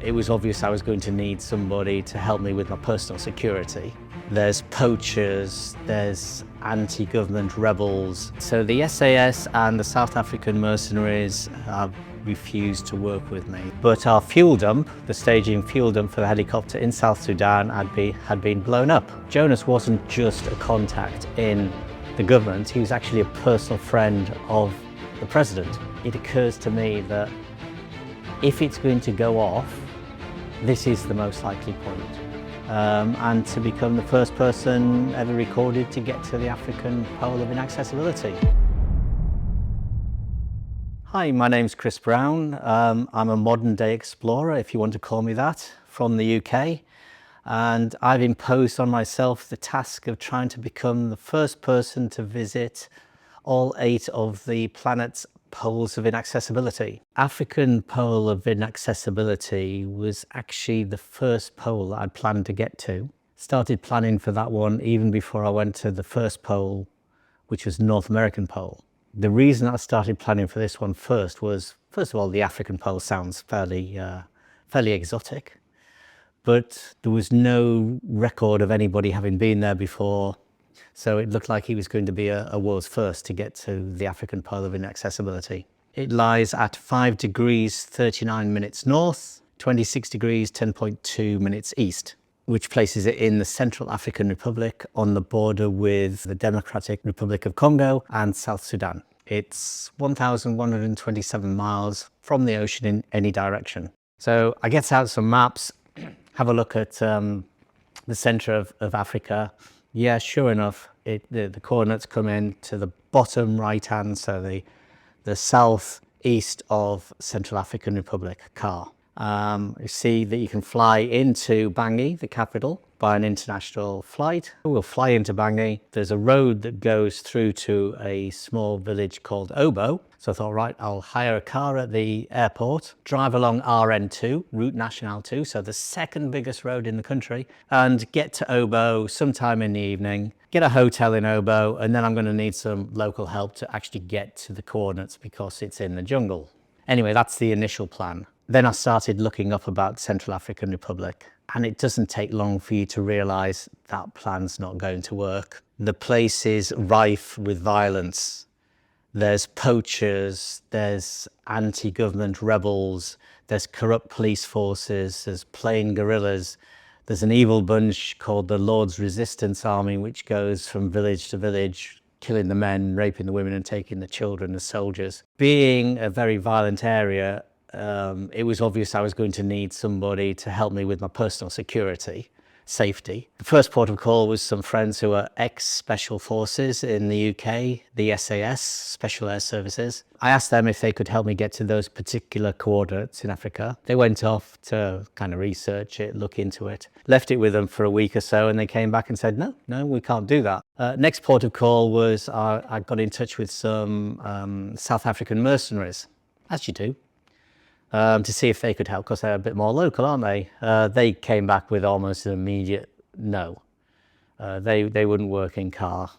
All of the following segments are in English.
It was obvious I was going to need somebody to help me with my personal security. There's poachers, there's anti-government rebels. So the SAS and the South African Mercenaries have refused to work with me. But our fuel dump, the staging fuel dump for the helicopter in South Sudan had been blown up. Jonas wasn't just a contact in the government, he was actually a personal friend of the president. It occurs to me that if it's going to go off, this is the most likely point. And to become the first person ever recorded to get to the African Pole of Inaccessibility. Hi, my name's Chris Brown. I'm a modern day explorer, if you want to call me that, from the UK. And I've imposed on myself the task of trying to become the first person to visit all 8 of the planet's poles of inaccessibility. African Pole of Inaccessibility was actually the first pole I'd planned to get to. Started planning for that one even before I went to the first pole, which was North American pole. The reason I started planning for this one first was, first of all, the African pole sounds fairly exotic, but there was no record of anybody having been there before. So it looked like he was going to be a world's first to get to the African Pole of Inaccessibility. It lies at 5 degrees 39 minutes north, 26 degrees 10.2 minutes east, which places it in the Central African Republic on the border with the Democratic Republic of Congo and South Sudan. It's 1,127 miles from the ocean in any direction. So I get out some maps, have a look at the center of Africa. Yeah, sure enough, the coordinates come in to the bottom right hand, so the southeast of Central African Republic, CAR. You see that you can fly into Bangui, the capital, by an international flight. We'll fly into Bangui. There's a road that goes through to a small village called Obo. So I thought, right, I'll hire a car at the airport, drive along RN2, Route Nationale 2, so the second biggest road in the country, and get to Obo sometime in the evening, get a hotel in Obo, and then I'm going to need some local help to actually get to the coordinates because it's in the jungle. Anyway, that's the initial plan. Then I started looking up about Central African Republic, and it doesn't take long for you to realize that plan's not going to work. The place is rife with violence. There's poachers, there's anti-government rebels, there's corrupt police forces, there's plain guerrillas. There's an evil bunch called the Lord's Resistance Army, which goes from village to village, killing the men, raping the women and taking the children as soldiers. Being a very violent area, it was obvious I was going to need somebody to help me with my personal safety. The first port of call was some friends who are ex-Special Forces in the UK, the SAS, Special Air Services. I asked them if they could help me get to those particular coordinates in Africa. They went off to kind of research it, look into it, left it with them for a week or so, and they came back and said, no, we can't do that. Next port of call was I got in touch with some South African Mercenaries, as you do. To see if they could help, because they're a bit more local, aren't they? They came back with almost an immediate no. They wouldn't work in CAR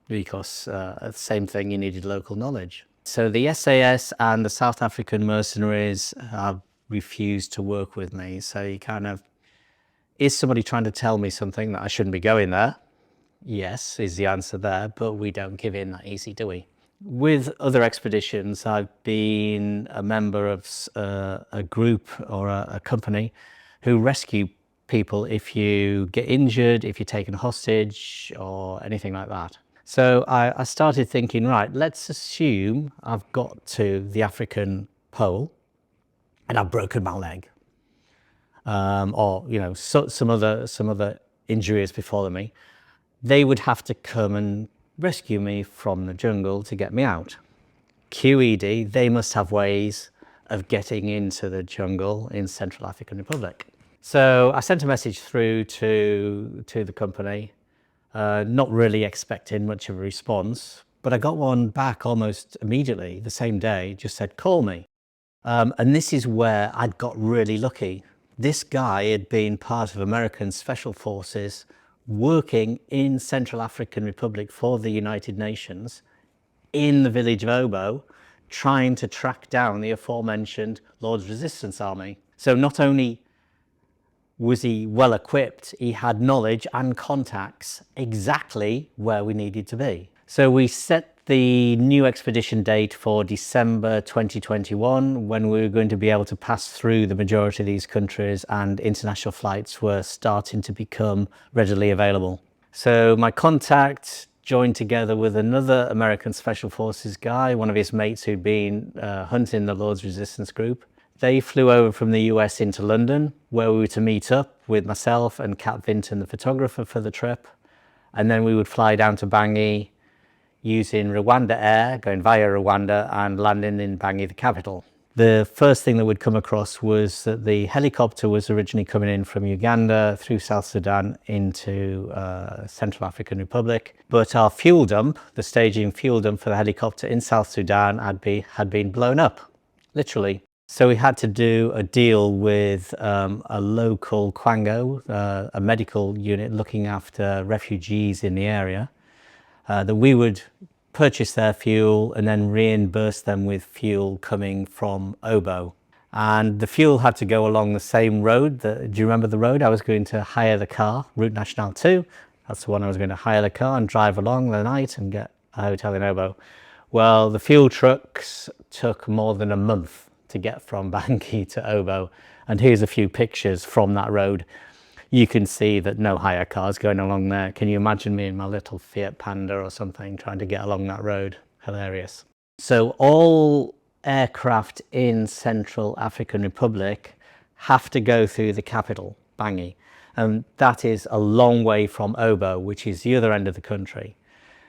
because the same thing, you needed local knowledge. So the SAS and the South African Mercenaries have refused to work with me. So you kind of, is somebody trying to tell me something that I shouldn't be going there? Yes, is the answer there, but we don't give in that easy, do we? With other expeditions, I've been a member of a group or a company who rescue people if you get injured, if you're taken hostage or anything like that. So I started thinking, right, let's assume I've got to the African pole and I've broken my leg, or some other injuries before me. They would have to come and rescue me from the jungle to get me out. QED, they must have ways of getting into the jungle in Central African Republic. So I sent a message through to the company, not really expecting much of a response, but I got one back almost immediately, the same day, just said, call me. And this is where I'd got really lucky. This guy had been part of American Special Forces working in Central African Republic for the United Nations in the village of Obo, trying to track down the aforementioned Lord's Resistance Army. So not only Was he well equipped? He had knowledge and contacts exactly where we needed to be. So we set the new expedition date for December 2021, when we were going to be able to pass through the majority of these countries and international flights were starting to become readily available. So my contact joined together with another American Special Forces guy, one of his mates who'd been hunting the Lord's Resistance Group. They flew over from the US into London, where we were to meet up with myself and Kat Vinton, the photographer for the trip. And then we would fly down to Bangui using Rwanda Air, going via Rwanda and landing in Bangui, the capital. The first thing that we'd come across was that the helicopter was originally coming in from Uganda through South Sudan into Central African Republic. But our fuel dump, the staging fuel dump for the helicopter in South Sudan had been blown up, literally. So we had to do a deal with a local Congo, a medical unit looking after refugees in the area, that we would purchase their fuel and then reimburse them with fuel coming from Obo. And the fuel had to go along the same road. Do you remember the road? I was going to hire the car, Route Nationale 2. That's the one I was going to hire the car and drive along the night and get a hotel in Obo. Well, the fuel trucks took more than a month to get from Bangui to Obo. And here's a few pictures from that road. You can see that no hire cars going along there. Can you imagine me in my little Fiat Panda or something trying to get along that road? Hilarious. So all aircraft in Central African Republic have to go through the capital, Bangui. And that is a long way from Obo, which is the other end of the country.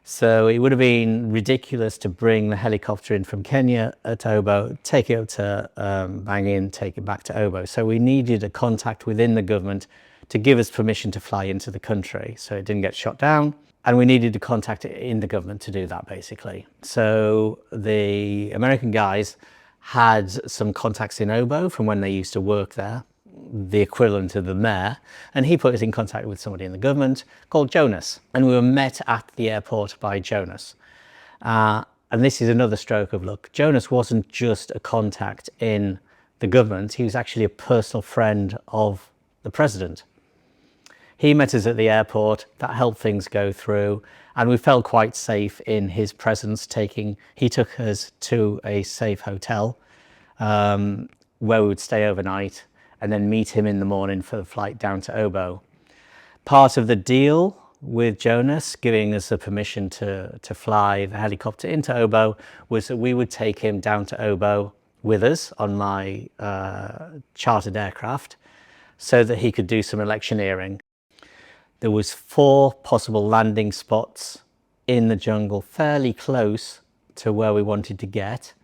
So it would have been ridiculous to bring the helicopter in from Kenya at Obo, take it up to Bangui and take it back to Obo. So we needed a contact within the government to give us permission to fly into the country so it didn't get shot down. And we needed to contact in the government to do that, basically. So the American guys had some contacts in Obo from when they used to work there, the equivalent of the mayor, and he put us in contact with somebody in the government called Jonas. And we were met at the airport by Jonas. And this is another stroke of luck. Jonas wasn't just a contact in the government, he was actually a personal friend of the president. He met us at the airport, that helped things go through, and we felt quite safe in his presence. He took us to a safe hotel where we would stay overnight and then meet him in the morning for the flight down to Obo. Part of the deal with Jonas giving us the permission to fly the helicopter into Obo was that we would take him down to Obo with us on my chartered aircraft so that he could do some electioneering. There was 4 possible landing spots in the jungle fairly close to where we wanted to get.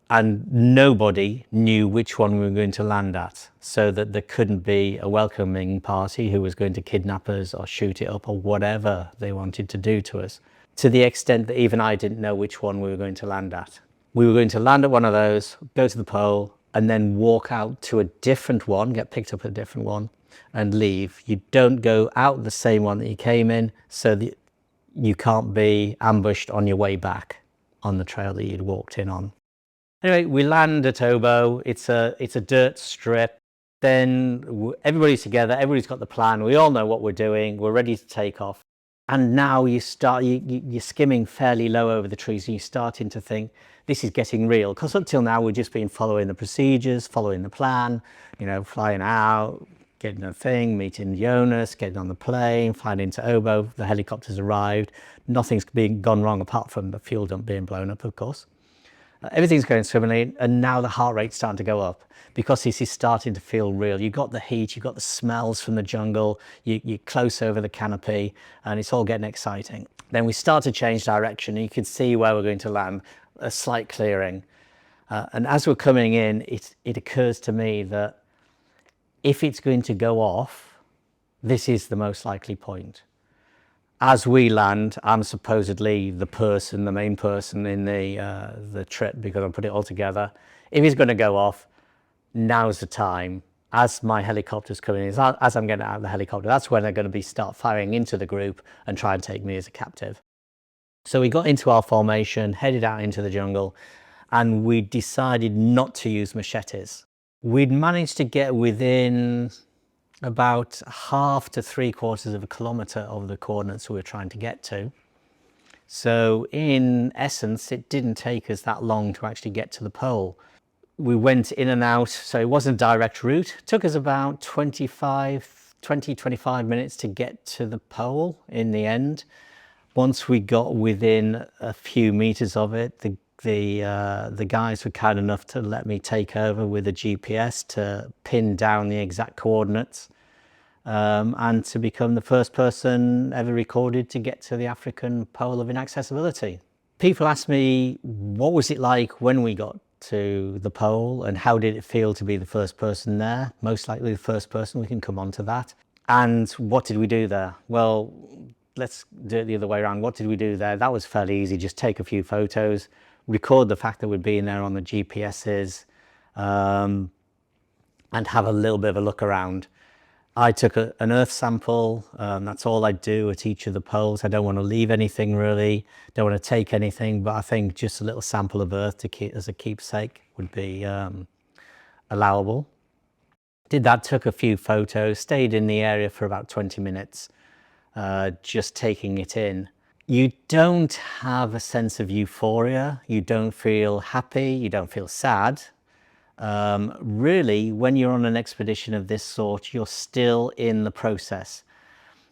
And nobody knew which one we were going to land at, so that there couldn't be a welcoming party who was going to kidnap us or shoot it up or whatever they wanted to do to us. To the extent that even I didn't know which one we were going to land at. We were going to land at one of those, go to the pole, and then walk out to a different one, get picked up at a different one, and leave. You don't go out the same one that you came in, so that you can't be ambushed on your way back on the trail that you'd walked in on. Anyway, we land at Obo. It's a dirt strip. Then everybody's together, everybody's got the plan. We all know what we're doing. We're ready to take off. And now you're skimming fairly low over the trees and you're starting to think, this is getting real. Because up till now, we've just been following the procedures, following the plan, flying out, getting a thing, meeting Jonas, getting on the plane, flying into Obo, the helicopter's arrived. Nothing's gone wrong apart from the fuel dump being blown up, of course. Everything's going swimmingly, and now the heart rate's starting to go up because this is starting to feel real. You've got the heat, you've got the smells from the jungle, you're close over the canopy, and it's all getting exciting. Then we start to change direction, and you can see where we're going to land, a slight clearing. And as we're coming in, it occurs to me that if it's going to go off, this is the most likely point. As we land, I'm supposedly the main person in the trip because I put it all together. If it's going to go off, now's the time. As my helicopter's coming in, as I'm getting out of the helicopter, that's when they're going to start firing into the group and try and take me as a captive. So we got into our formation, headed out into the jungle, and we decided not to use machetes. We'd managed to get within about half to 3/4 of a kilometre of the coordinates we were trying to get to. So in essence, it didn't take us that long to actually get to the pole. We went in and out, so it wasn't a direct route. It took us about 25 minutes to get to the pole in the end. Once we got within a few meters of it, the guys were kind enough to let me take over with a GPS to pin down the exact coordinates, and to become the first person ever recorded to get to the African Pole of Inaccessibility. People ask me, what was it like when we got to the pole and how did it feel to be the first person there? Most likely the first person, we can come on to that. And what did we do there? Well, let's do it the other way around. What did we do there? That was fairly easy. Just take a few photos, record the fact that we'd been there on the GPSs, and have a little bit of a look around. I took an earth sample. That's all I do at each of the poles. I don't want to leave anything really, don't want to take anything, but I think just a little sample of earth to keep as a keepsake would be allowable. Did that, took a few photos, stayed in the area for about 20 minutes, just taking it in. You don't have a sense of euphoria. You don't feel happy. You don't feel sad. Really, when you're on an expedition of this sort, you're still in the process.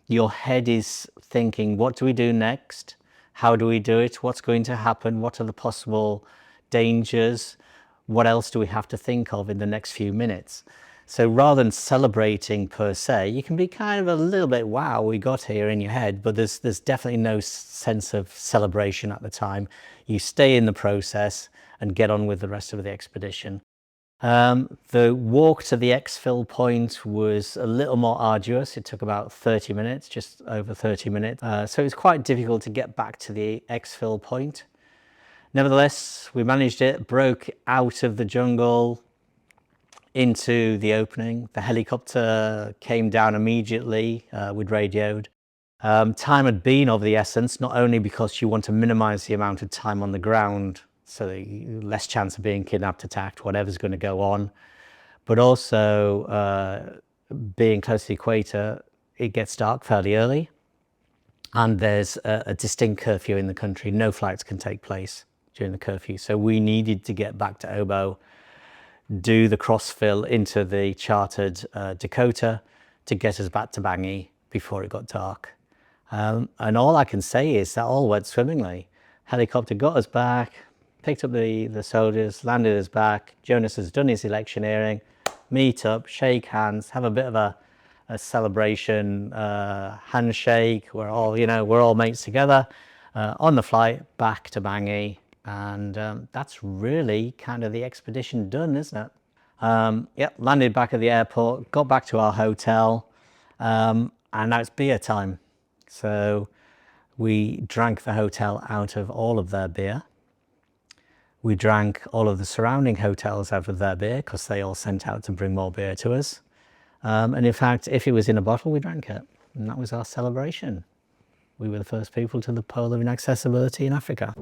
Your head is thinking, what do we do next? How do we do it? What's going to happen? What are the possible dangers? What else do we have to think of in the next few minutes? So rather than celebrating per se, you can be kind of a little bit, wow, we got here in your head, but there's definitely no sense of celebration at the time. You stay in the process and get on with the rest of the expedition. The walk to the exfil point was a little more arduous. It took about 30 minutes, just over 30 minutes. So it was quite difficult to get back to the exfil point. Nevertheless, we managed it, broke out of the jungle into the opening. The helicopter came down immediately, we'd radioed. Time had been of the essence, not only because you want to minimize the amount of time on the ground, so less chance of being kidnapped, attacked, whatever's going to go on, but also being close to the equator, it gets dark fairly early, and there's a distinct curfew in the country. No flights can take place during the curfew, so we needed to get back to Obo, do the crossfill into the chartered Dakota to get us back to Bangui before it got dark. And all I can say is that all went swimmingly. Helicopter got us back, picked up the soldiers, landed us back. Jonas has done his electioneering, meet up, shake hands, have a bit of a celebration, handshake. We're all mates together, on the flight back to Bangui. And that's really kind of the expedition done, isn't it? Yep, landed back at the airport, got back to our hotel, and now it's beer time. So we drank the hotel out of all of their beer. We drank all of the surrounding hotels out of their beer because they all sent out to bring more beer to us. And in fact, if it was in a bottle, we drank it. And that was our celebration. We were the first people to the Pole of Inaccessibility in Africa.